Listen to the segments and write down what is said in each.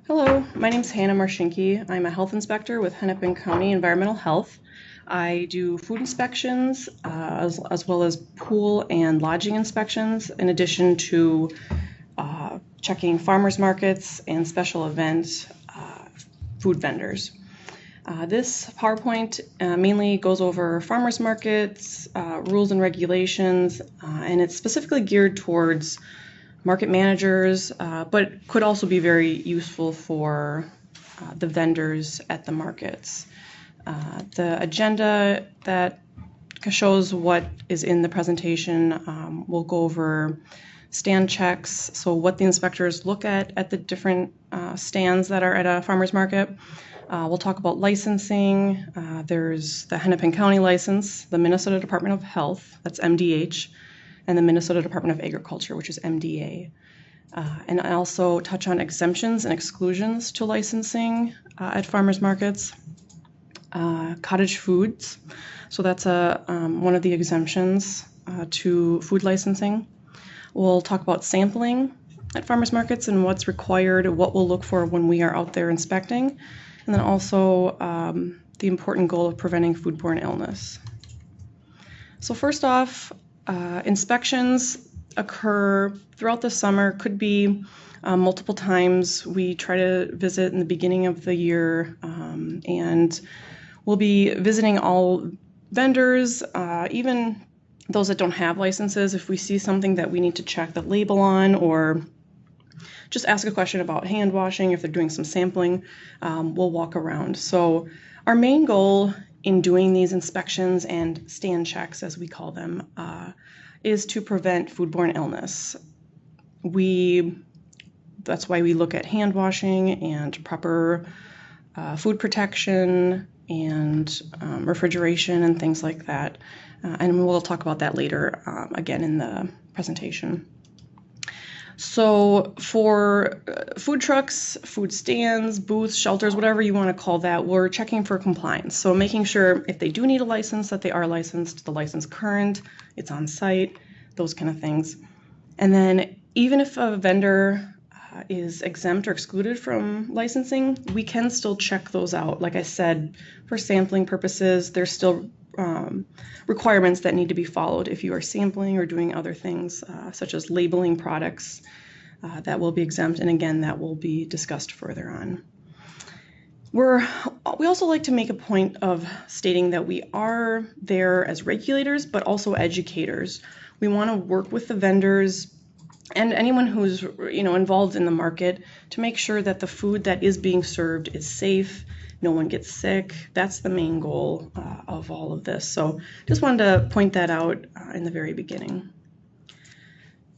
Hello, my name is Hannah Marshinke. I'm a health inspector with Hennepin County Environmental Health. I do food inspections as well as pool and lodging inspections, in addition to checking farmers markets and special event food vendors. This PowerPoint mainly goes over farmers markets, rules and regulations, and it's specifically geared towards market managers, but could also be very useful for the vendors at the markets. The agenda that shows what is in the presentation will go over stand checks, so what the inspectors look at the different stands that are at a farmer's market. We'll talk about licensing. There's the Hennepin County license, the Minnesota Department of Health, that's MDH, and the Minnesota Department of Agriculture, which is MDA. And I also touch on exemptions and exclusions to licensing at farmers markets. Cottage foods, so that's one of the exemptions to food licensing. We'll talk about sampling at farmers markets and what's required, what we'll look for when we are out there inspecting, and then also the important goal of preventing foodborne illness. So first off, inspections occur throughout the summer, could be multiple times. We try to visit in the beginning of the year, and we'll be visiting all vendors, even those that don't have licenses. If we see something that we need to check the label on, or just ask a question about hand washing, if they're doing some sampling, we'll walk around. So our main goal in doing these inspections and stand checks, as we call them, is to prevent foodborne illness. That's why we look at hand washing and proper food protection and refrigeration and things like that. And we'll talk about that later again in the presentation. So for food trucks, food stands, booths, shelters, whatever you want to call that, we're checking for compliance. So making sure if they do need a license, that they are licensed, the license current, it's on site, those kind of things. And then even if a vendor is exempt or excluded from licensing, we can still check those out. Like I said, for sampling purposes, there's still requirements that need to be followed if you are sampling or doing other things, such as labeling products that will be exempt. And again, that will be discussed further on. We also like to make a point of stating that we are there as regulators, but also educators. We want to work with the vendors and anyone who's involved in the market to make sure that the food that is being served is safe, no one gets sick. That's the main goal of all of this. So just wanted to point that out in the very beginning.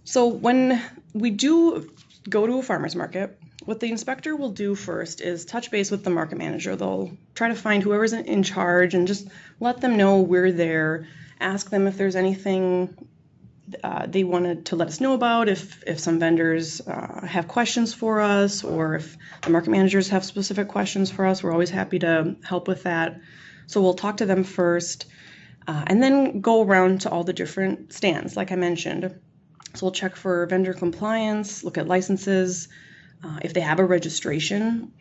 So when we do go to a farmer's market, what the inspector will do first is touch base with the market manager. They'll try to find whoever's in charge and just let them know we're there, ask them if there's anything they wanted to let us know about, if some vendors have questions for us, or if the market managers have specific questions for us. We're always happy to help with that. So we'll talk to them first and then go around to all the different stands, like I mentioned. So we'll check for vendor compliance, look at licenses, if they have a registration.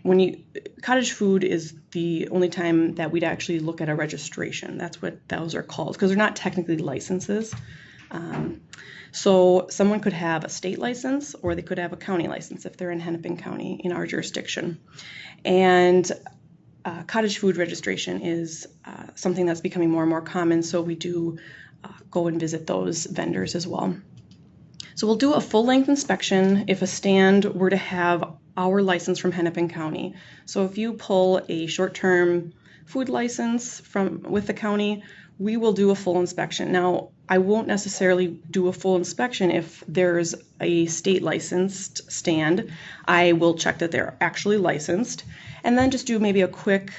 Cottage food is the only time that we'd actually look at a registration. That's what those are called, because they're not technically licenses. So someone could have a state license, or they could have a county license if they're in Hennepin County in our jurisdiction. And cottage food registration is something that's becoming more and more common, so we do go and visit those vendors as well. So we'll do a full-length inspection if a stand were to have our license from Hennepin County. So if you pull a short-term food license with the county, we will do a full inspection. Now, I won't necessarily do a full inspection if there's a state licensed stand. I will check that they're actually licensed, and then just do maybe a quick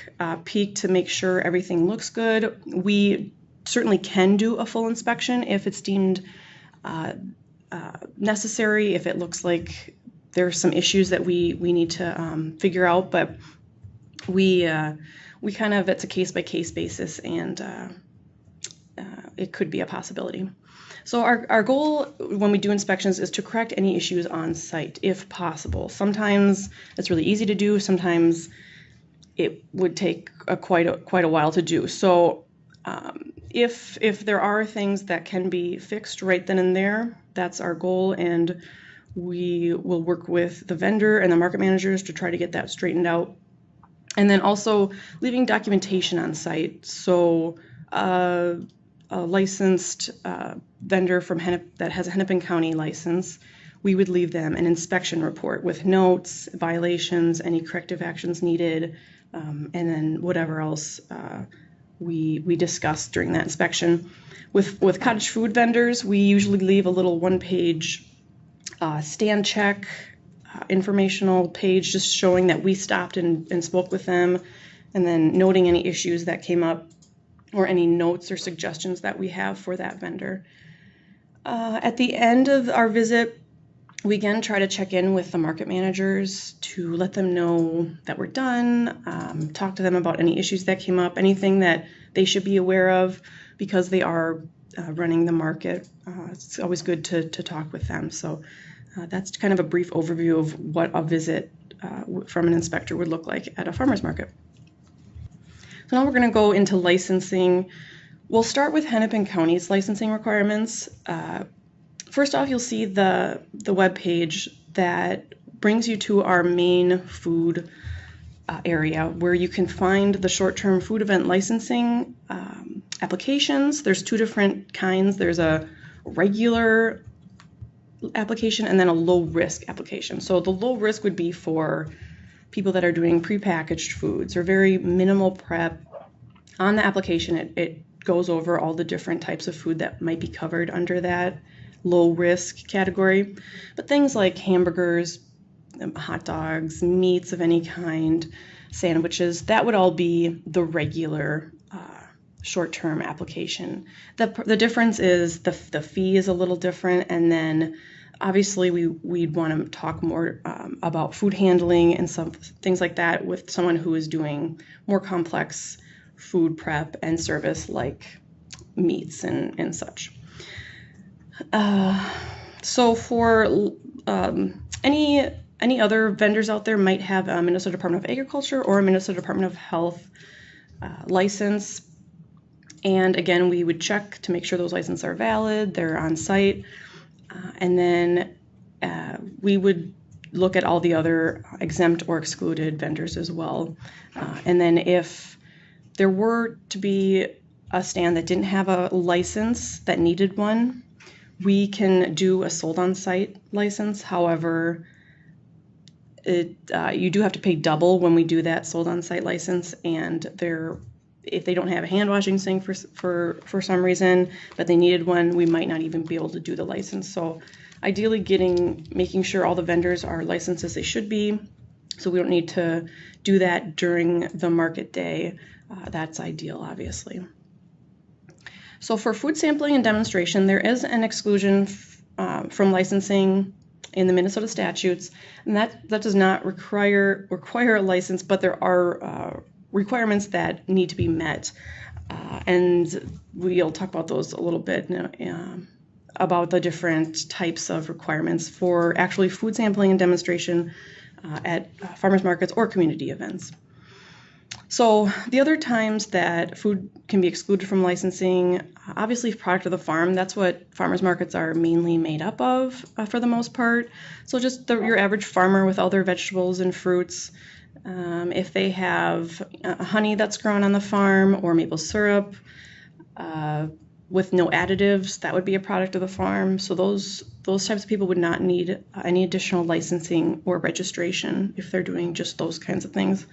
peek to make sure everything looks good. We certainly can do a full inspection if it's deemed necessary, if it looks like there's some issues that we need to figure out, but we kind of, it's a case-by-case basis, and it could be a possibility. So our goal when we do inspections is to correct any issues on site if possible. Sometimes it's really easy to do, sometimes it would take quite a while to do. So if there are things that can be fixed right then and there, that's our goal, and we will work with the vendor and the market managers to try to get that straightened out. And then also leaving documentation on site. So a licensed vendor from that has a Hennepin County license, we would leave them an inspection report with notes, violations, any corrective actions needed, and then whatever else we discussed during that inspection. With cottage food vendors, we usually leave a little one-page stand check informational page just showing that we stopped and spoke with them, and then noting any issues that came up or any notes or suggestions that we have for that vendor. At the end of our visit, we again try to check in with the market managers to let them know that we're done, talk to them about any issues that came up, anything that they should be aware of because they are running the market. It's always good to talk with them. So that's kind of a brief overview of what a visit from an inspector would look like at a farmer's market. So now we're going to go into licensing. We'll start with Hennepin County's licensing requirements. First off, you'll see the web page that brings you to our main food area where you can find the short-term food event licensing applications. There's two different kinds. There's a regular application and then a low-risk application. So the low risk would be for people that are doing prepackaged foods or very minimal prep. On the application, it goes over all the different types of food that might be covered under that low risk category. But things like hamburgers, hot dogs, meats of any kind, sandwiches, that would all be the regular short-term application. The difference is the fee is a little different, and then obviously we'd want to talk more about food handling and some things like that with someone who is doing more complex food prep and service like meats and such. So for any other vendors out there might have a Minnesota Department of Agriculture or a Minnesota Department of Health license. And again, we would check to make sure those licenses are valid, they're on site. And then we would look at all the other exempt or excluded vendors as well. And then if there were to be a stand that didn't have a license that needed one, we can do a sold on site license. However, you do have to pay double when we do that sold on site license, and if they don't have a hand washing sink for some reason, but they needed one, we might not even be able to do the license. So ideally making sure all the vendors are licensed as they should be, so we don't need to do that during the market day. That's ideal, obviously. So for food sampling and demonstration, there is an exclusion from licensing in the Minnesota statutes, and that does not require a license, but there are requirements that need to be met, and we'll talk about those a little bit about the different types of requirements for actually food sampling and demonstration at farmers markets or community events. So the other times that food can be excluded from licensing, obviously product of the farm, that's what farmers markets are mainly made up of for the most part. So just your average farmer with all their vegetables and fruits. If they have honey that's grown on the farm or maple syrup with no additives, that would be a product of the farm. So those types of people would not need any additional licensing or registration if they're doing just those kinds of things.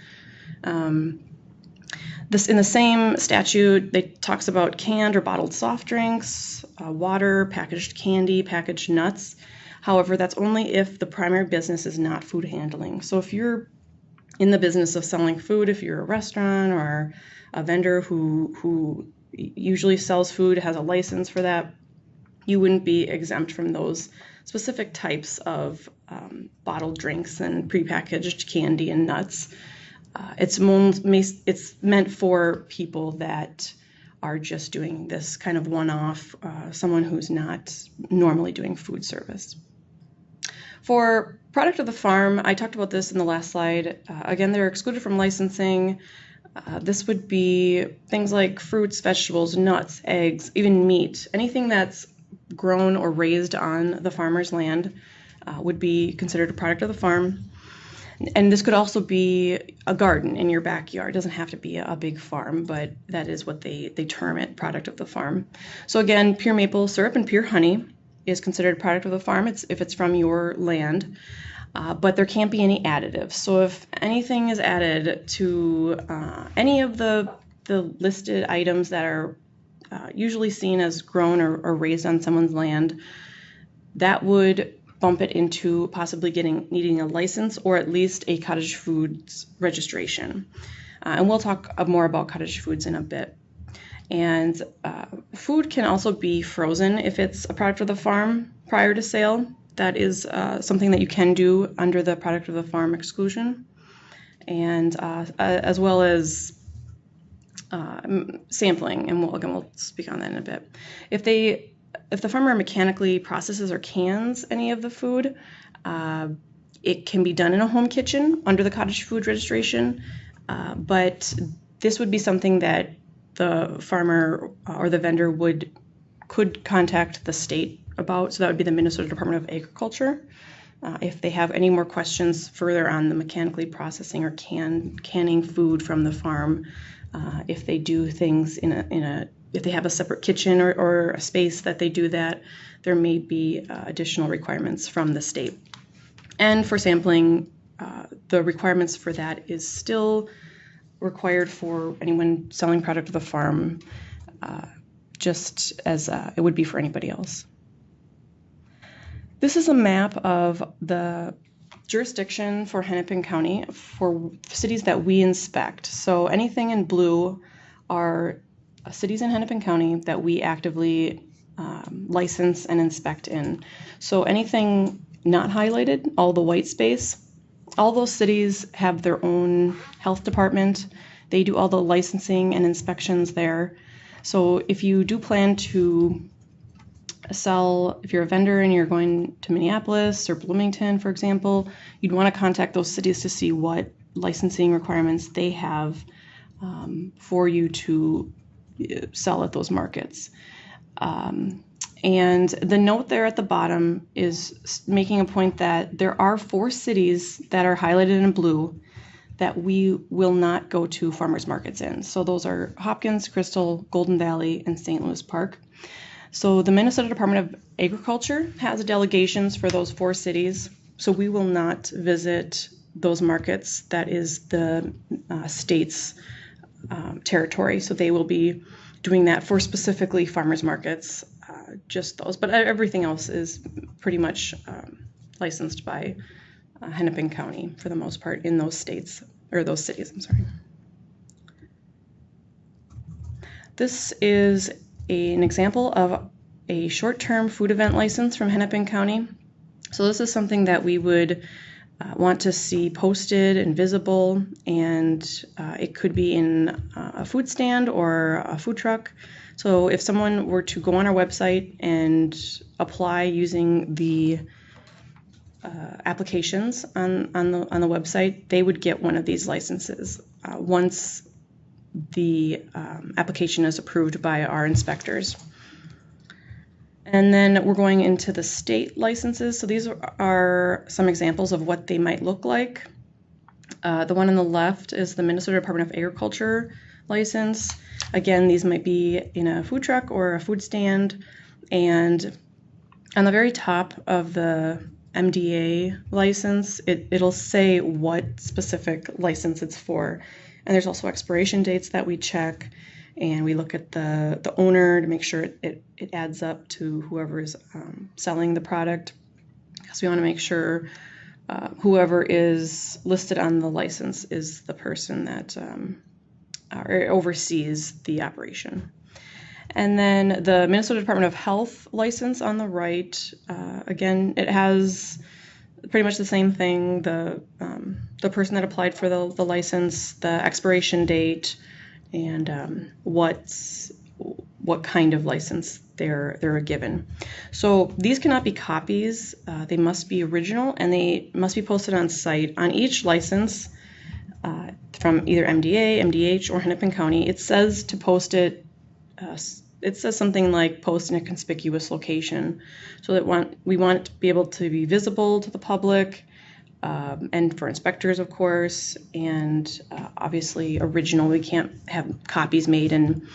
In the same statute, it talks about canned or bottled soft drinks, water, packaged candy, packaged nuts. However, that's only if the primary business is not food handling. So if you're in the business of selling food, if you're a restaurant or a vendor who usually sells food, has a license for that, you wouldn't be exempt from those specific types of bottled drinks and prepackaged candy and nuts. It's meant for people that are just doing this kind of one-off, someone who's not normally doing food service. For product of the farm, I talked about this in the last slide. Again, they're excluded from licensing. This would be things like fruits, vegetables, nuts, eggs, even meat. Anything that's grown or raised on the farmer's land would be considered a product of the farm. And this could also be a garden in your backyard. It doesn't have to be a big farm, but that is what they term it, product of the farm. So again, pure maple syrup and pure honey is considered a product of the farm if it's from your land, but there can't be any additives. So if anything is added to any of the listed items that are usually seen as grown or raised on someone's land, that would bump it into possibly needing a license or at least a cottage foods registration. And we'll talk more about cottage foods in a bit. And food can also be frozen if it's a product of the farm prior to sale. That is something that you can do under the product of the farm exclusion. And as well as sampling, and we'll speak on that in a bit. If the farmer mechanically processes or cans any of the food, it can be done in a home kitchen under the cottage food registration, but this would be something that the farmer or the vendor could contact the state about. So that would be the Minnesota Department of Agriculture. If they have any more questions further on the mechanically processing or canning food from the farm, if they do things if they have a separate kitchen or a space that they do that, there may be additional requirements from the state. And for sampling, the requirements for that is still required for anyone selling product to the farm, just as it would be for anybody else. This is a map of the jurisdiction for Hennepin County for cities that we inspect. So anything in blue are cities in Hennepin County that we actively license and inspect in. So anything not highlighted, all the white space, all those cities have their own health department. They do all the licensing and inspections there. So if you do plan to sell, if you're a vendor and you're going to Minneapolis or Bloomington, for example, you'd want to contact those cities to see what licensing requirements they have for you to sell at those markets. And the note there at the bottom is making a point that there are 4 cities that are highlighted in blue that we will not go to farmers markets in. So those are Hopkins, Crystal, Golden Valley, and St. Louis Park. So the Minnesota Department of Agriculture has delegations for those 4 cities. So we will not visit those markets. That is the state's territory. So they will be doing that for specifically farmers markets, just those. But everything else is pretty much licensed by Hennepin County for the most part in those states, or those cities, I'm sorry. This is an example of a short-term food event license from Hennepin County. So this is something that we would want to see posted and visible, and it could be in a food stand or a food truck. So if someone were to go on our website and apply using the applications on the website, they would get one of these licenses once the application is approved by our inspectors. And then we're going into the state licenses. So these are some examples of what they might look like. The one on the left is the Minnesota Department of Agriculture license. Again, these might be in a food truck or a food stand. And on the very top of the MDA license, it'll say what specific license it's for. And there's also expiration dates that we check. And we look at the owner to make sure it adds up to whoever is selling the product. So we want to make sure whoever is listed on the license is the person that oversees the operation. And then the Minnesota Department of Health license on the right, again, it has pretty much the same thing. The person that applied for the license, the expiration date, and what what kind of license they're given. So these cannot be copies. They must be original, and they must be posted on site. On each license from either MDA, MDH, or Hennepin County, it says to post it. It says something like post in a conspicuous location, so that we want it to be able to be visible to the public, and for inspectors, of course, and obviously original. We can't have copies made and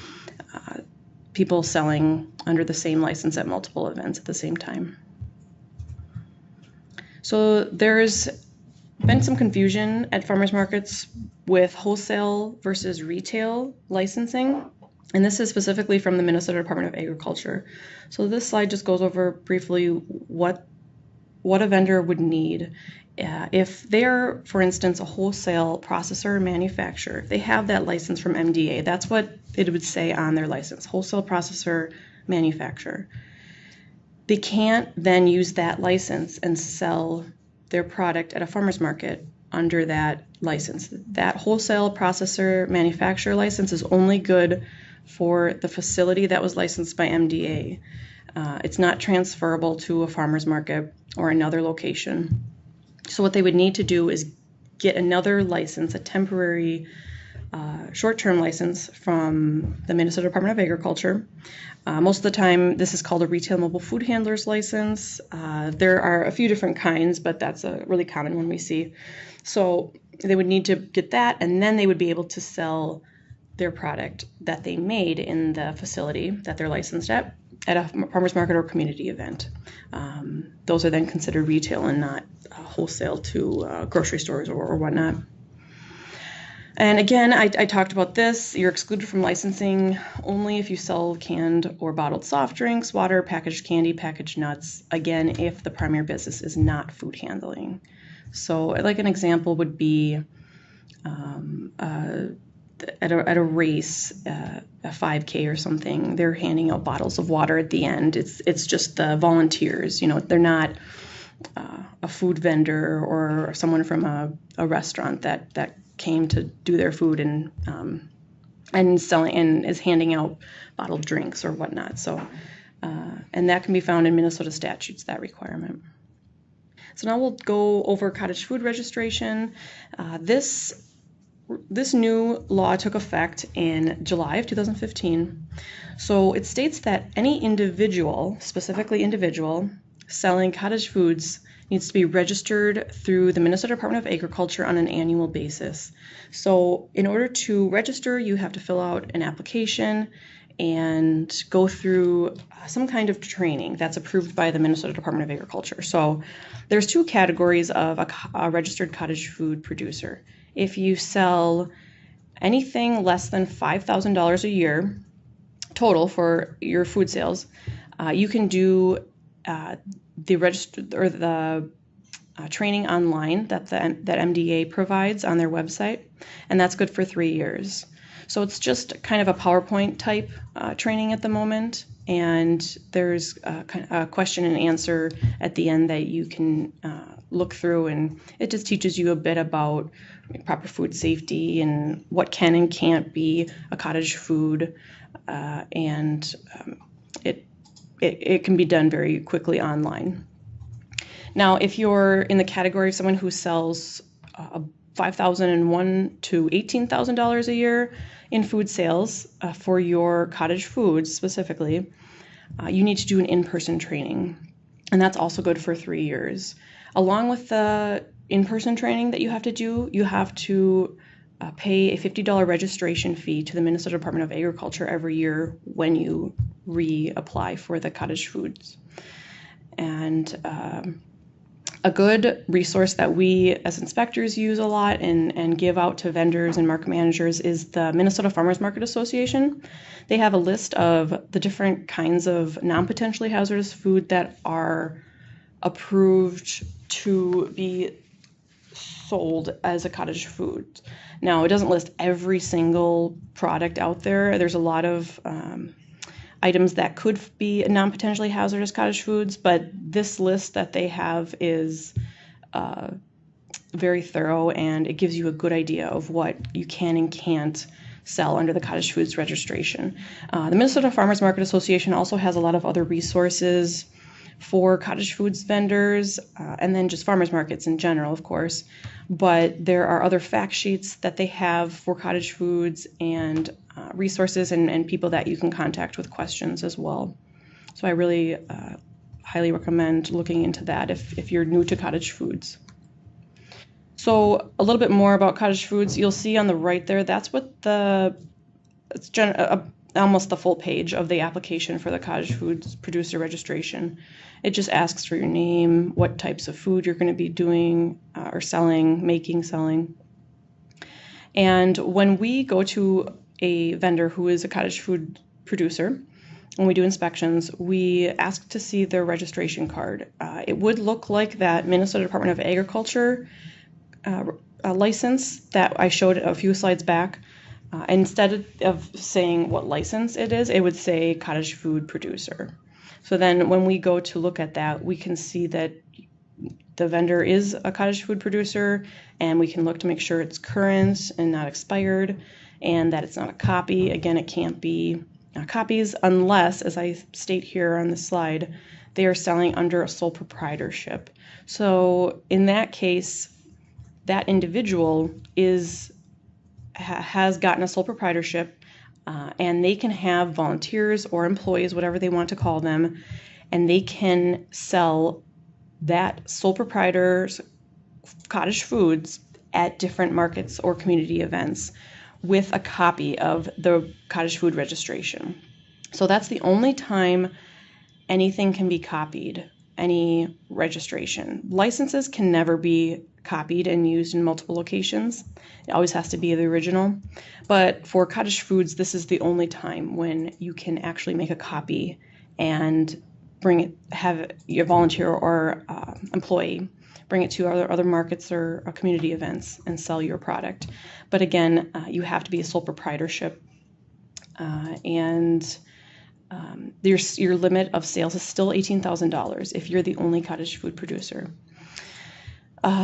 people selling under the same license at multiple events at the same time. So there's been some confusion at farmers markets with wholesale versus retail licensing, and this is specifically from the Minnesota Department of Agriculture. So this slide just goes over briefly what a vendor would need. If they're, for instance, a wholesale processor or manufacturer, they have that license from MDA. That's what it would say on their license, wholesale processor manufacturer. They can't then use that license and sell their product at a farmer's market under that license. That wholesale processor manufacturer license is only good for the facility that was licensed by MDA. It's not transferable to a farmer's market or another location. So what they would need to do is get another license, a temporary short-term license from the Minnesota Department of Agriculture. Most of the time, this is called a retail mobile food handler's license. There are a few different kinds, but that's a really common one we see. So they would need to get that, and then they would be able to sell their product that they made in the facility that they're licensed at a farmer's market or community event. Those are then considered retail and not wholesale to grocery stores or whatnot. And again, I talked about this. You're excluded from licensing only if you sell canned or bottled soft drinks, water, packaged candy, packaged nuts. Again, if the primary business is not food handling. So like an example would be at a race, a 5K or something, they're handing out bottles of water at the end. It's just the volunteers, they're not a food vendor or someone from a restaurant that came to do their food and selling and is handing out bottled drinks or whatnot. So and that can be found in Minnesota statutes, that requirement. So now we'll go over cottage food registration. This new law took effect in July of 2015. So it states that any individual, specifically individual, selling cottage foods needs to be registered through the Minnesota Department of Agriculture on an annual basis. So in order to register, you have to fill out an application and go through some kind of training that's approved by the Minnesota Department of Agriculture. So there's two categories of a registered cottage food producer. If you sell anything less than $5,000 a year total for your food sales, you can do the registered or the training online that MDA provides on their website, and that's good for 3 years. So it's just kind of a PowerPoint type training at the moment, and there's a question and answer at the end that you can look through, and it just teaches you a bit about proper food safety and what can and can't be a cottage food, and it can be done very quickly online. Now, if you're in the category of someone who sells $5,001 to $18,000 a year in food sales for your cottage foods specifically, you need to do an in-person training, and that's also good for 3 years. Along with the in-person training that you have to do, you have to pay a $50 registration fee to the Minnesota Department of Agriculture every year when you reapply for the cottage foods. And a good resource that we as inspectors use a lot and give out to vendors and market managers is the Minnesota Farmers Market Association. They have a list of the different kinds of non-potentially hazardous food that are approved to be sold as a cottage food. Now, it doesn't list every single product out there. There's a lot of items that could be non-potentially hazardous cottage foods, but this list that they have is very thorough, and it gives you a good idea of what you can and can't sell under the cottage foods registration. The Minnesota Farmers Market Association also has a lot of other resources for cottage foods vendors, and then just farmers markets in general, of course. But there are other fact sheets that they have for cottage foods, and resources and people that you can contact with questions as well. So I really highly recommend looking into that if you're new to cottage foods. So a little bit more about cottage foods. You'll see on the right there, that's what it's almost the full page of the application for the cottage foods producer registration. It just asks for your name, what types of food you're going to be doing or selling. And when we go to a vendor who is a cottage food producer, when we do inspections, we ask to see their registration card. It would look like that Minnesota Department of Agriculture license that I showed a few slides back. Instead of saying what license it is, it would say cottage food producer. So then when we go to look at that, we can see that the vendor is a cottage food producer, and we can look to make sure it's current and not expired, and that it's not a copy. Again, it can't be copies unless, as I state here on the slide, they are selling under a sole proprietorship. So in that case, that individual has gotten a sole proprietorship, and they can have volunteers or employees, whatever they want to call them, and they can sell that sole proprietor's cottage foods at different markets or community events with a copy of the cottage food registration. So that's the only time anything can be copied, any registration. Licenses can never be copied and used in multiple locations. It always has to be the original. But for cottage foods, this is the only time when you can actually make a copy and have your volunteer or employee bring it to other markets or community events and sell your product. But again, you have to be a sole proprietorship, and your limit of sales is still $18,000 if you're the only cottage food producer.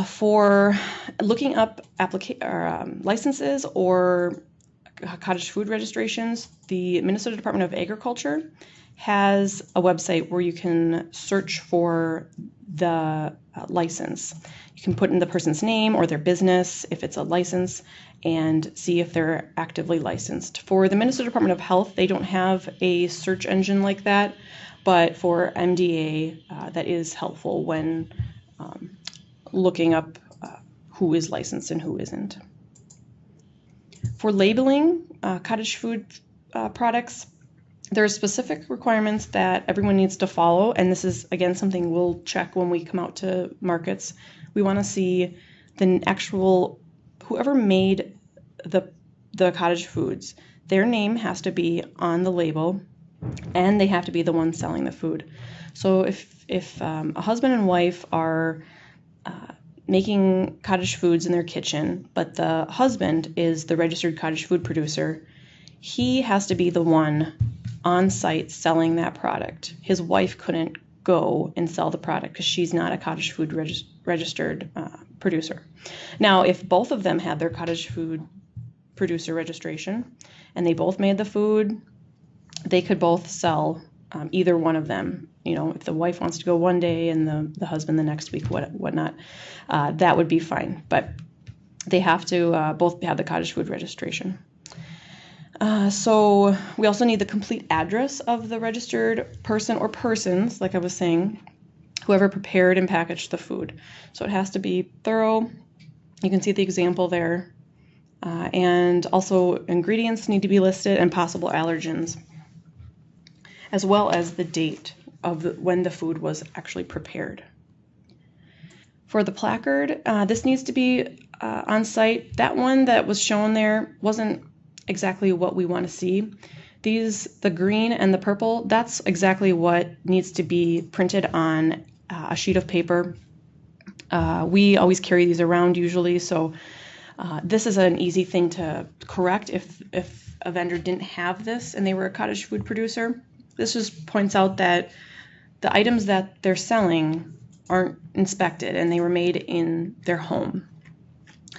For looking up licenses or cottage food registrations, the Minnesota Department of Agriculture has a website where you can search for the license. You can put in the person's name or their business if it's a license and see if they're actively licensed. For the Minnesota Department of Health, they don't have a search engine like that, but for MDA, that is helpful when looking up who is licensed and who isn't. For labeling cottage food products, there are specific requirements that everyone needs to follow, and this is, again, something we'll check when we come out to markets. We want to see the actual, whoever made the cottage foods, their name has to be on the label, and they have to be the ones selling the food. So if a husband and wife are making cottage foods in their kitchen, but the husband is the registered cottage food producer, he has to be the one on site selling that product. His wife couldn't go and sell the product because she's not a cottage food registered producer. Now, if both of them had their cottage food producer registration and they both made the food, they could both sell either one of them. You know, if the wife wants to go one day and the husband the next week, whatnot, that would be fine. But they have to both have the cottage food registration. So we also need the complete address of the registered person or persons, like I was saying, whoever prepared and packaged the food. So it has to be thorough. You can see the example there. And also ingredients need to be listed and possible allergens, as well as the date of when the food was actually prepared. For the placard, this needs to be on site. That one that was shown there wasn't exactly what we want to see. The green and the purple, that's exactly what needs to be printed on a sheet of paper. We always carry these around usually, so this is an easy thing to correct if a vendor didn't have this and they were a cottage food producer. This just points out that the items that they're selling aren't inspected and they were made in their home.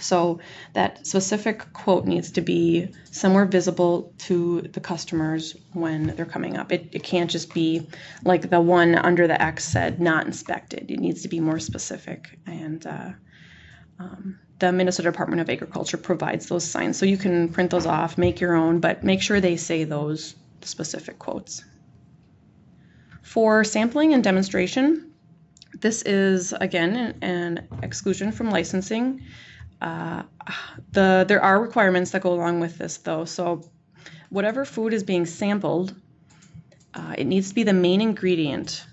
So that specific quote needs to be somewhere visible to the customers when they're coming up. It can't just be like the one under the X said not inspected. It needs to be more specific. And the Minnesota Department of Agriculture provides those signs. So you can print those off, make your own, but make sure they say those specific quotes. For sampling and demonstration, this is, again, an exclusion from licensing. There are requirements that go along with this, though. So whatever food is being sampled, it needs to be the main ingredient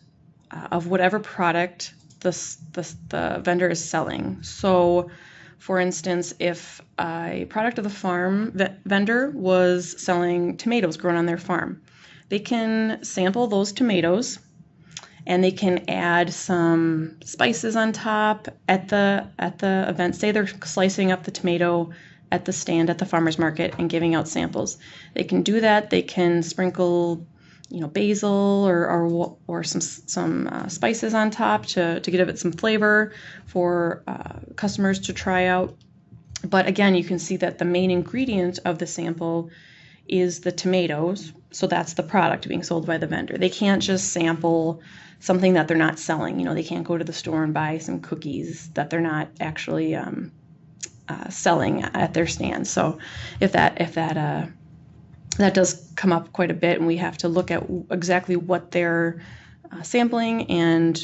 of whatever product the vendor is selling. So, for instance, if a product of the farm vendor was selling tomatoes grown on their farm, they can sample those tomatoes and they can add some spices on top at the event. Say they're slicing up the tomato at the stand at the farmer's market and giving out samples. They can do that. They can sprinkle, basil or some spices on top to give it some flavor for customers to try out. But again, you can see that the main ingredient of the sample is the tomatoes. So that's the product being sold by the vendor. They can't just sample something that they're not selling. They can't go to the store and buy some cookies that they're not actually selling at their stand. So if that does come up quite a bit, and we have to look at exactly what they're sampling and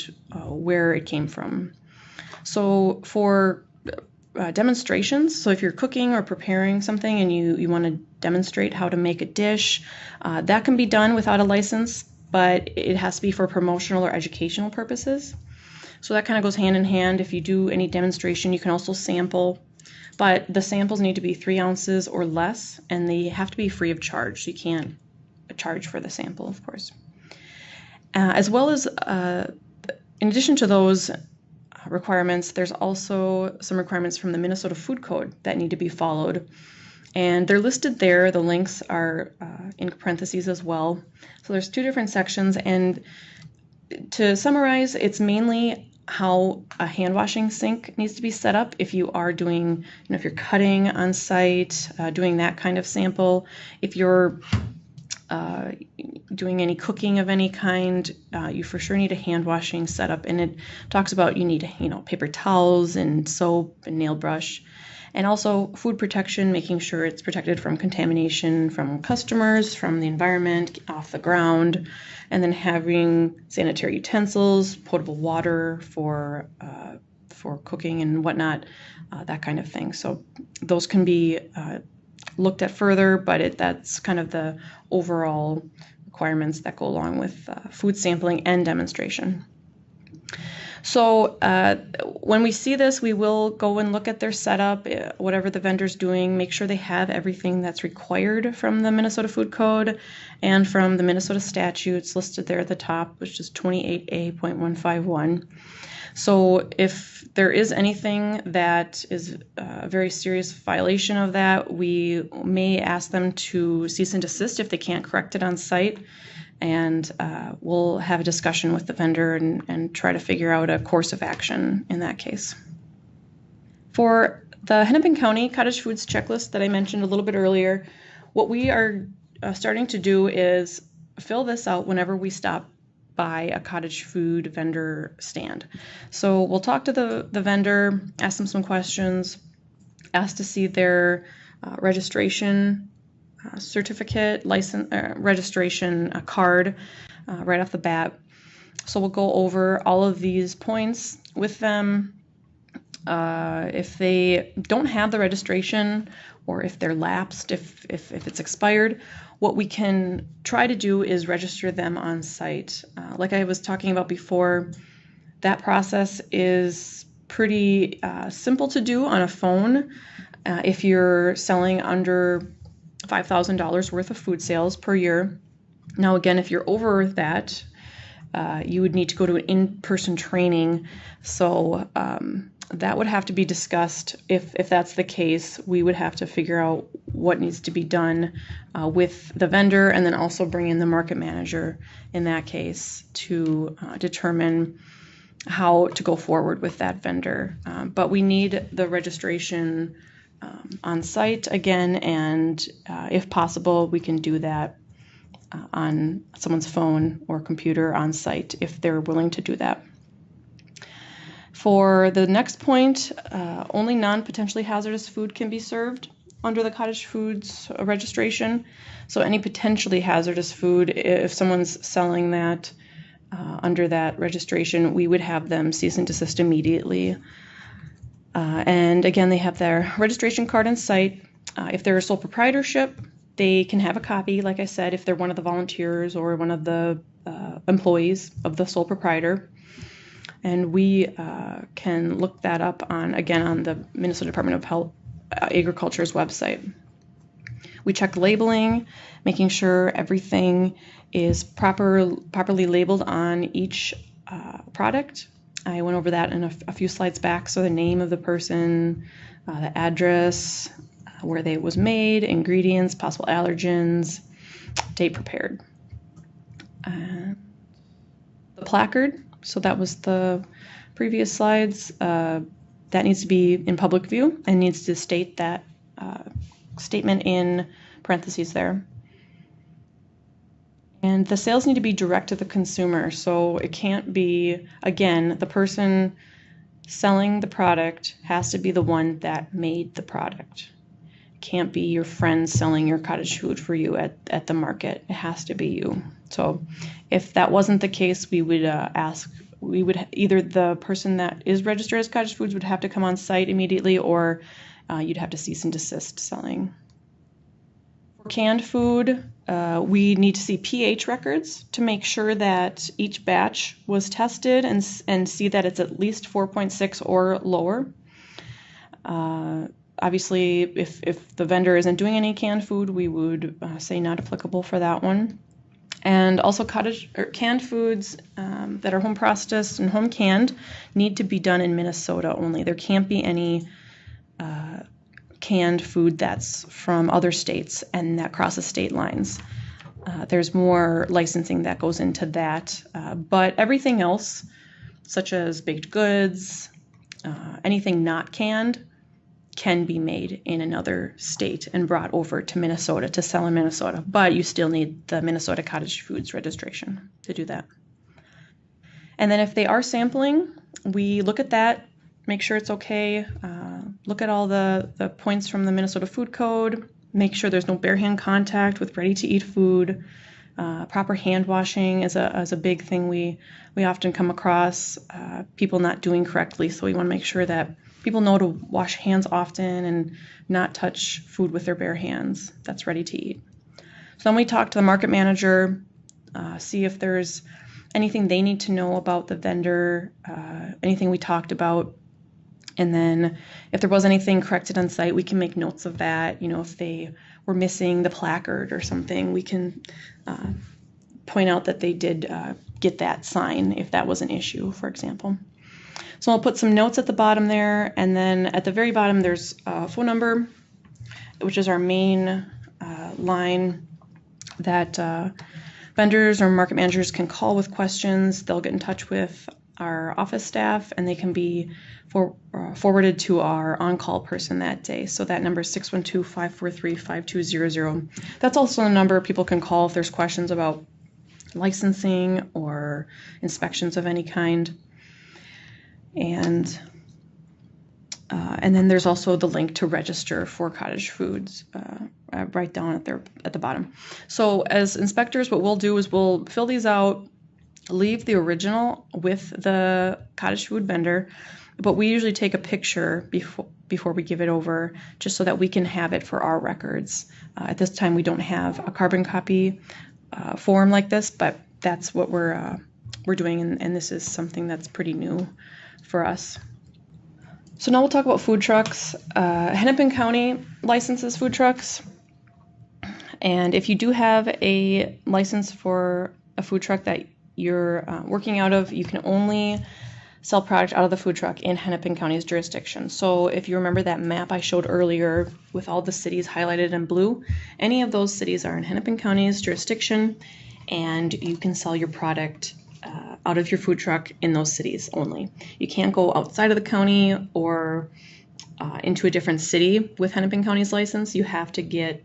where it came from. So for demonstrations, so if you're cooking or preparing something and you want to demonstrate how to make a dish, that can be done without a license, but it has to be for promotional or educational purposes. So that kind of goes hand in hand. If you do any demonstration, you can also sample, but the samples need to be 3 ounces or less, and they have to be free of charge. So you can't charge for the sample, of course. As well as, in addition to those requirements, there's also some requirements from the Minnesota Food Code that need to be followed. And they're listed there. The links are in parentheses as well. So there's 2 different sections. And to summarize, it's mainly how a hand washing sink needs to be set up if you are doing, if you're cutting on site, doing that kind of sample. If you're doing any cooking of any kind, you for sure need a hand washing setup. And it talks about you need, paper towels and soap and nail brush. And also food protection, making sure it's protected from contamination from customers, from the environment, off the ground, and then having sanitary utensils, potable water for cooking and whatnot, that kind of thing. So those can be looked at further, but that's kind of the overall requirements that go along with food sampling and demonstration. So when we see this, we will go and look at their setup, whatever the vendor's doing, make sure they have everything that's required from the Minnesota Food Code and from the Minnesota statutes listed there at the top, which is 28A.151. So if there is anything that is a very serious violation of that, we may ask them to cease and desist if they can't correct it on site. And we'll have a discussion with the vendor and try to figure out a course of action in that case. For the Hennepin County Cottage Foods Checklist that I mentioned a little bit earlier, what we are starting to do is fill this out whenever we stop by a cottage food vendor stand. So we'll talk to the vendor, ask them some questions, ask to see their registration certificate, license, registration card right off the bat. So we'll go over all of these points with them. If they don't have the registration or if they're lapsed, if it's expired, what we can try to do is register them on site. Like I was talking about before, that process is pretty simple to do on a phone. If you're selling under $5,000 worth of food sales per year. Now, again, if you're over that, you would need to go to an in-person training. So that would have to be discussed. If that's the case, we would have to figure out what needs to be done with the vendor and then also bring in the market manager in that case to determine how to go forward with that vendor. But we need the registration on site again, and if possible, we can do that on someone's phone or computer on site if they're willing to do that. For the next point, only non-potentially hazardous food can be served under the cottage foods registration. So any potentially hazardous food, if someone's selling that under that registration, we would have them cease and desist immediately. And again, they have their registration card on site. If they're a sole proprietorship, they can have a copy, like I said, if they're one of the volunteers or one of the employees of the sole proprietor. And we can look that up on the Minnesota Department of Health, Agriculture's website. We check labeling, making sure everything is properly labeled on each product. I went over that in a few slides back. So the name of the person, the address, where they was made, ingredients, possible allergens, date prepared. The placard, so that was the previous slides, that needs to be in public view and needs to state that statement in parentheses there. And the sales need to be direct to the consumer, so it can't be, again, the person selling the product has to be the one that made the product. It can't be your friend selling your cottage food for you at the market. It has to be you. So if that wasn't the case, we would either the person that is registered as cottage foods would have to come on site immediately, or you'd have to cease and desist selling. For canned food, we need to see pH records to make sure that each batch was tested and see that it's at least 4.6 or lower. Obviously, if the vendor isn't doing any canned food, we would say not applicable for that one. And also canned foods that are home processed and home canned need to be done in Minnesota only. There can't be any canned food that's from other states and that crosses state lines. There's more licensing that goes into that. But everything else, such as baked goods, anything not canned, can be made in another state and brought over to Minnesota to sell in Minnesota, but you still need the Minnesota Cottage Foods registration to do that. And then if they are sampling, we look at that, make sure it's okay, look at all the points from the Minnesota Food Code, make sure there's no bare hand contact with ready-to-eat food. Proper hand washing is a big thing we often come across, people not doing correctly, so we want to make sure that people know to wash hands often and not touch food with their bare hands that's ready to eat. So then we talk to the market manager, see if there's anything they need to know about the vendor, anything we talked about. And then if there was anything corrected on site, we can make notes of that. You know, if they were missing the placard or something, we can point out that they did get that sign if that was an issue, for example. So I'll put some notes at the bottom there, and then at the very bottom there's a phone number, which is our main line that vendors or market managers can call with questions. They'll get in touch with our office staff, and they can be forwarded to our on-call person that day. So that number is 612-543-5200. That's also a number people can call if there's questions about licensing or inspections of any kind. And then there's also the link to register for cottage foods right down at the bottom. So as inspectors, what we'll do is we'll fill these out, leave the original with the cottage food vendor, but we usually take a picture before we give it over, just so that we can have it for our records. At this time, we don't have a carbon copy form like this, but that's what we're doing, and this is something that's pretty new for us. So now we'll talk about food trucks. Hennepin County licenses food trucks, and if you do have a license for a food truck that you're working out of, you can only sell product out of the food truck in Hennepin County's jurisdiction. So if you remember that map I showed earlier with all the cities highlighted in blue, any of those cities are in Hennepin County's jurisdiction, and you can sell your product out of your food truck in those cities only. You can't go outside of the county or into a different city with Hennepin County's license. You have to get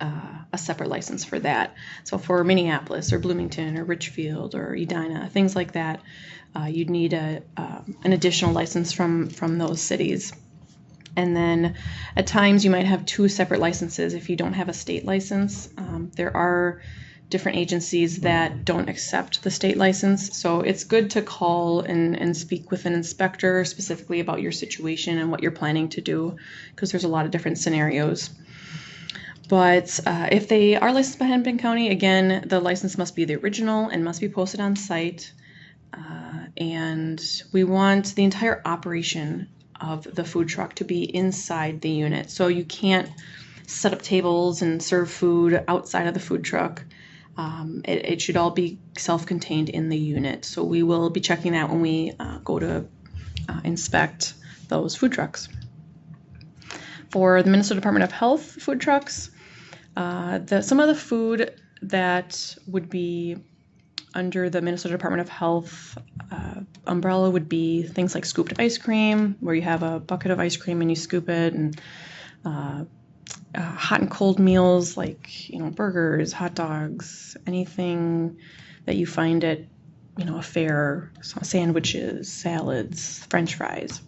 a separate license for that. So for Minneapolis or Bloomington or Richfield or Edina, things like that, you'd need an additional license from those cities. And then at times you might have two separate licenses if you don't have a state license. There are different agencies that don't accept the state license. So it's good to call and speak with an inspector specifically about your situation and what you're planning to do, because there's a lot of different scenarios. But if they are licensed by Hennepin County, again, the license must be the original and must be posted on site. And we want the entire operation of the food truck to be inside the unit. So you can't set up tables and serve food outside of the food truck. It should all be self-contained in the unit. So we will be checking that when we go to inspect those food trucks. For the Minnesota Department of Health food trucks, some of the food that would be under the Minnesota Department of Health umbrella would be things like scooped ice cream, where you have a bucket of ice cream and you scoop it, and hot and cold meals like burgers, hot dogs, anything that you find at a fair, sandwiches, salads, French fries,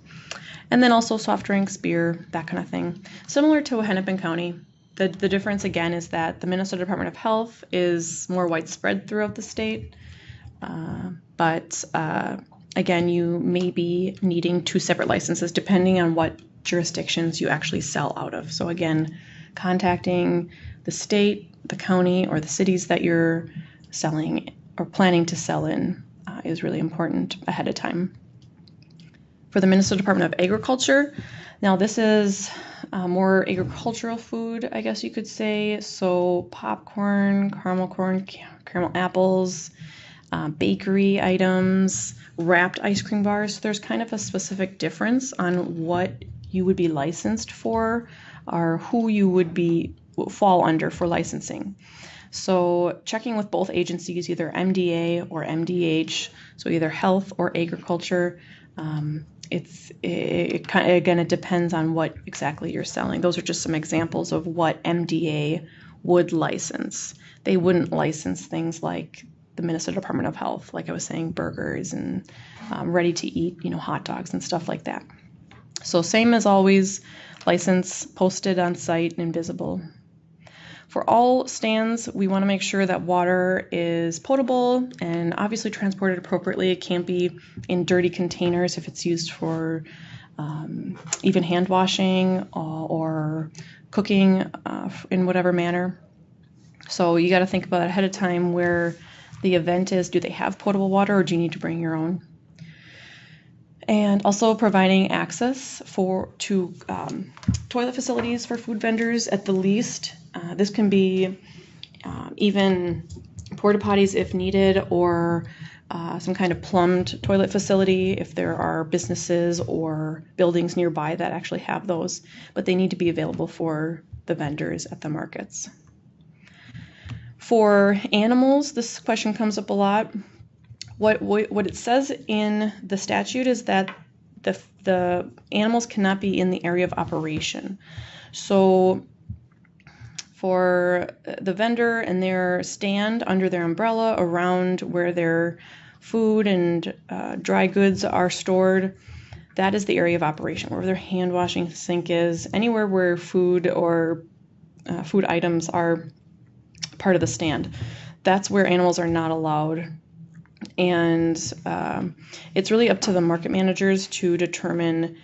and then also soft drinks, beer, that kind of thing. Similar to Hennepin County. The difference, again, is that the Minnesota Department of Health is more widespread throughout the state, but again, you may be needing two separate licenses depending on what jurisdictions you actually sell out of. So again, contacting the state, the county, or the cities that you're selling or planning to sell in is really important ahead of time. For the Minnesota Department of Agriculture, now this is more agricultural food, I guess you could say. So popcorn, caramel corn, caramel apples, bakery items, wrapped ice cream bars. So there's kind of a specific difference on what you would be licensed for or who you would fall under for licensing. So checking with both agencies, either MDA or MDH, so either health or agriculture, it depends on what exactly you're selling. Those are just some examples of what MDA would license. They wouldn't license things like the Minnesota Department of Health, like I was saying, burgers and ready to eat, hot dogs and stuff like that. So same as always, license posted on site and visible. For all stands, we want to make sure that water is potable and obviously transported appropriately. It can't be in dirty containers if it's used for even hand washing or cooking in whatever manner. So you got to think about it ahead of time where the event is. Do they have potable water, or do you need to bring your own? And also providing access to toilet facilities for food vendors at the least. This can be even porta potties if needed, or some kind of plumbed toilet facility if there are businesses or buildings nearby that actually have those, but they need to be available for the vendors at the markets. For animals, this question comes up a lot. What it says in the statute is that the animals cannot be in the area of operation. So for the vendor and their stand under their umbrella around where their food and dry goods are stored, that is the area of operation. Wherever their hand washing sink is, anywhere where food or food items are part of the stand, that's where animals are not allowed. And it's really up to the market managers to determine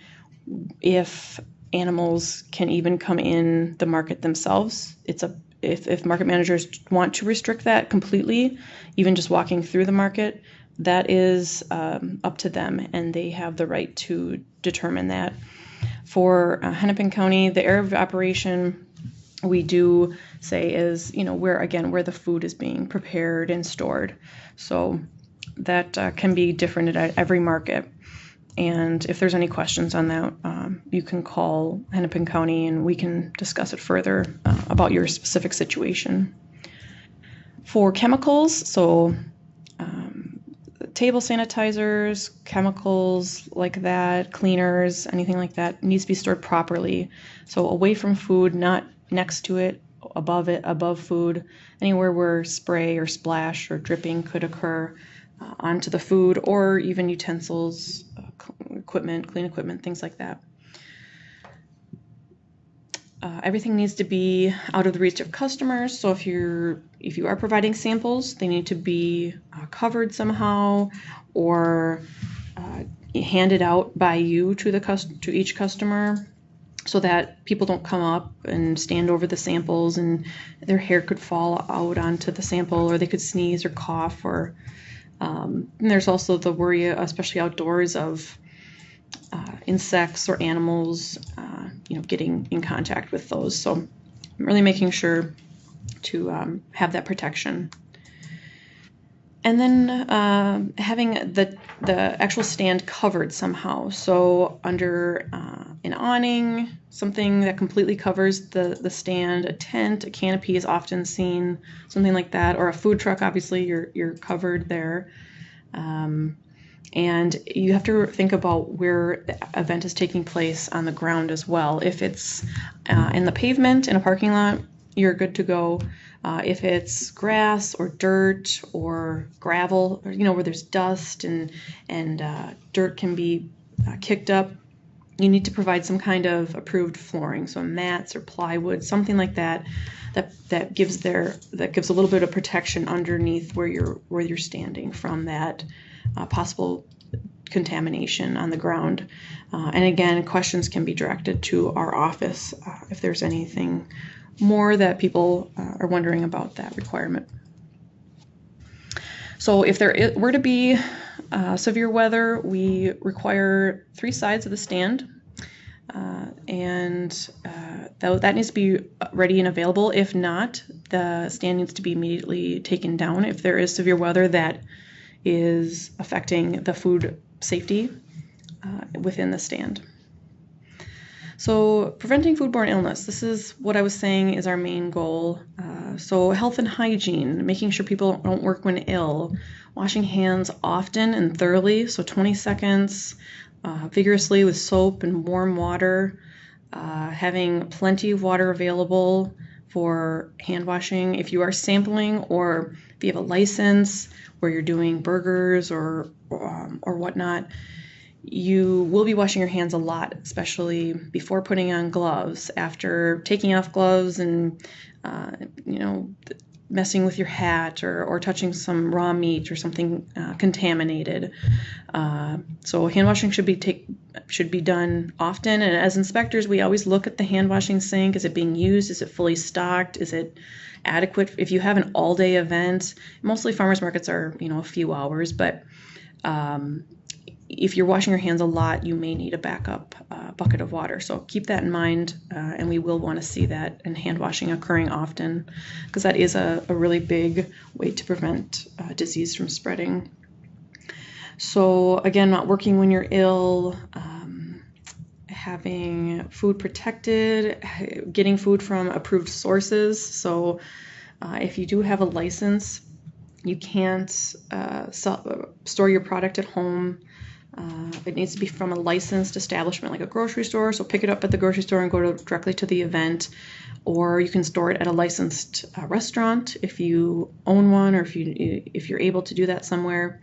if animals can even come in the market themselves. If market managers want to restrict that completely, even just walking through the market, that is up to them, and they have the right to determine that. For Hennepin County, the area of operation we do say is, where the food is being prepared and stored. So that can be different at every market. And if there's any questions on that, you can call Hennepin County and we can discuss it further about your specific situation. For chemicals, so Table sanitizers, chemicals like that, cleaners, anything like that needs to be stored properly. So away from food, not next to it, above food, anywhere where spray or splash or dripping could occur onto the food, or even utensils, equipment, clean equipment, things like that. Everything needs to be out of the reach of customers. So if you are providing samples, they need to be covered somehow, or handed out by you to each customer, so that people don't come up and stand over the samples and their hair could fall out onto the sample, or they could sneeze or cough. Or and there's also the worry, especially outdoors, of insects or animals, getting in contact with those. So I'm really making sure to have that protection. And then having the actual stand covered somehow. So under an awning, something that completely covers the stand, a tent, a canopy is often seen, something like that, or a food truck. Obviously, you're covered there. And you have to think about where the event is taking place on the ground as well. If it's in the pavement in a parking lot, you're good to go. If it's grass or dirt or gravel, or, where there's dust and dirt can be kicked up, you need to provide some kind of approved flooring, so mats or plywood, something like that gives a little bit of protection underneath where you're standing from that possible contamination on the ground. And again, questions can be directed to our office if there's anything more that people are wondering about that requirement. So if there were to be severe weather, we require 3 sides of the stand, and that needs to be ready and available. If not, the stand needs to be immediately taken down if there is severe weather that is affecting the food safety within the stand. So preventing foodborne illness, this is what I was saying is our main goal. So health and hygiene, making sure people don't work when ill, washing hands often and thoroughly, so 20 seconds, vigorously with soap and warm water, having plenty of water available for hand washing. If you are sampling, or if you have a license where you're doing burgers or whatnot, you will be washing your hands a lot, especially before putting on gloves, after taking off gloves and messing with your hat or touching some raw meat or something contaminated. So hand washing should be done often. And as inspectors, we always look at the hand washing sink. Is it being used? Is it fully stocked? Is it adequate? If you have an all-day event, mostly farmers markets are a few hours, but if you're washing your hands a lot, you may need a backup bucket of water. So keep that in mind, and we will want to see that in hand washing occurring often, because that is a really big way to prevent disease from spreading. So again, not working when you're ill, having food protected, getting food from approved sources. So if you do have a license, you can't store your product at home. It needs to be from a licensed establishment like a grocery store, so pick it up at the grocery store and go directly to the event, or you can store it at a licensed restaurant if you own one, or if you're able to do that somewhere.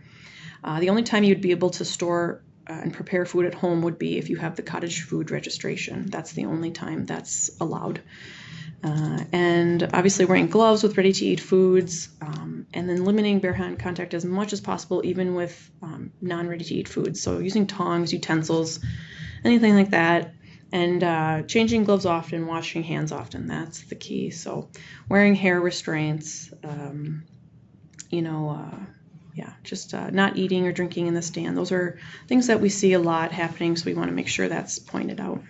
The only time you'd be able to store and prepare food at home would be if you have the cottage food registration. That's the only time that's allowed. And obviously wearing gloves with ready-to-eat foods, and then limiting bare hand contact as much as possible, even with non-ready-to-eat foods. So using tongs, utensils, anything like that, and changing gloves often, washing hands often. That's the key. So wearing hair restraints, just not eating or drinking in the stand. Those are things that we see a lot happening, so we want to make sure that's pointed out.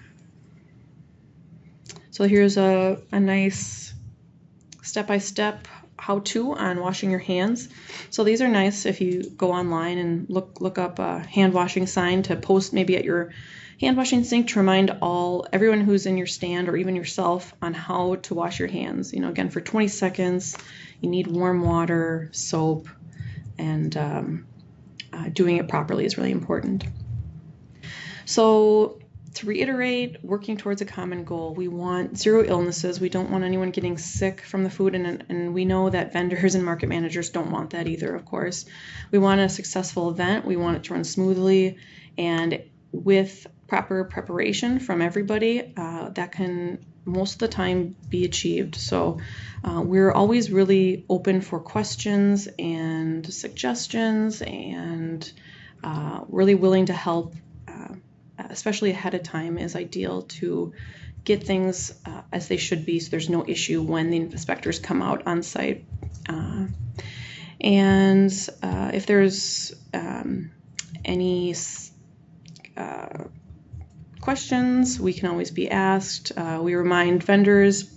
So here's a nice step-by-step how-to on washing your hands. So these are nice if you go online and look up a hand washing sign to post maybe at your hand washing sink to remind everyone who's in your stand, or even yourself, on how to wash your hands. Again, for 20 seconds, you need warm water, soap, and doing it properly is really important. So to reiterate, working towards a common goal. We want 0 illnesses. We don't want anyone getting sick from the food, and we know that vendors and market managers don't want that either, of course. We want a successful event. We want it to run smoothly, and with proper preparation from everybody, that can most of the time be achieved. So we're always really open for questions and suggestions, and really willing to help, especially ahead of time is ideal to get things as they should be, so there's no issue when the inspectors come out on site. And if there's any questions, we can always be asked. We remind vendors.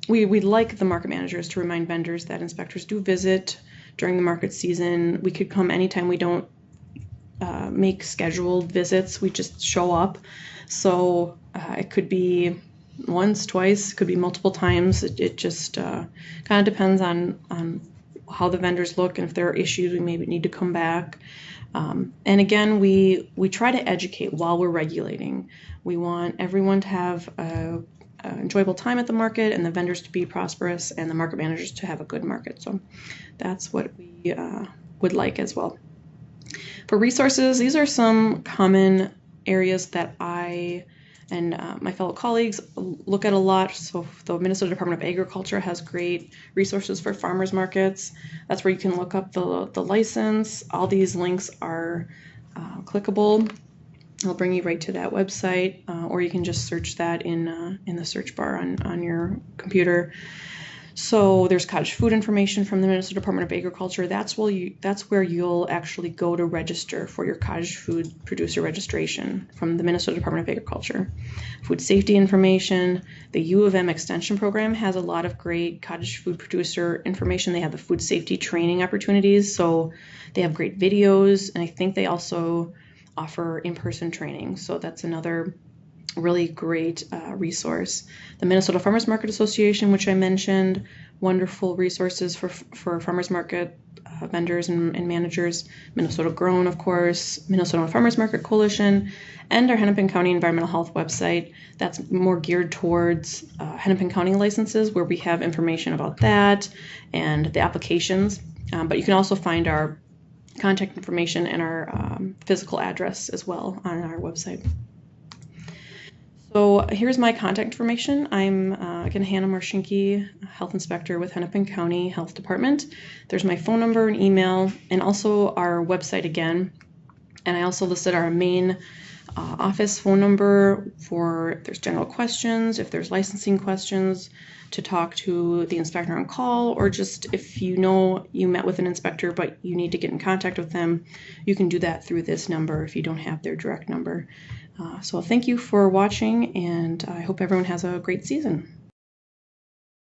We'd like the market managers to remind vendors that inspectors do visit during the market season. We could come anytime. We don't make scheduled visits. We just show up. So it could be once, twice, could be multiple times. It just kind of depends on how the vendors look, and if there are issues, we maybe need to come back. And again, we try to educate while we're regulating. We want everyone to have an enjoyable time at the market, and the vendors to be prosperous, and the market managers to have a good market. So that's what we would like as well. For resources, these are some common areas that I and my fellow colleagues look at a lot. So the Minnesota Department of Agriculture has great resources for farmers markets. That's where you can look up the license. All these links are clickable. It'll bring you right to that website, or you can just search that in the search bar on your computer. So there's cottage food information from the Minnesota Department of Agriculture. That's where you'll actually go to register for your cottage food producer registration from the Minnesota Department of Agriculture. Food safety information. The U of M Extension program has a lot of great cottage food producer information. They have the food safety training opportunities, so they have great videos, and I think they also offer in-person training. So that's another really great resource. The Minnesota Farmers Market Association, which I mentioned, wonderful resources for farmers market vendors and managers. Minnesota Grown, of course, Minnesota Farmers Market Coalition, and our Hennepin County Environmental Health website. That's more geared towards Hennepin County licenses, where we have information about that and the applications. But you can also find our contact information and our physical address as well on our website. So here's my contact information. I'm again Hannah Marshinke, Health Inspector with Hennepin County Health Department. There's my phone number and email, and also our website again. And I also listed our main office phone number for if there's general questions, if there's licensing questions, to talk to the inspector on call, or just if you know you met with an inspector but you need to get in contact with them, you can do that through this number if you don't have their direct number. So thank you for watching, and I hope everyone has a great season.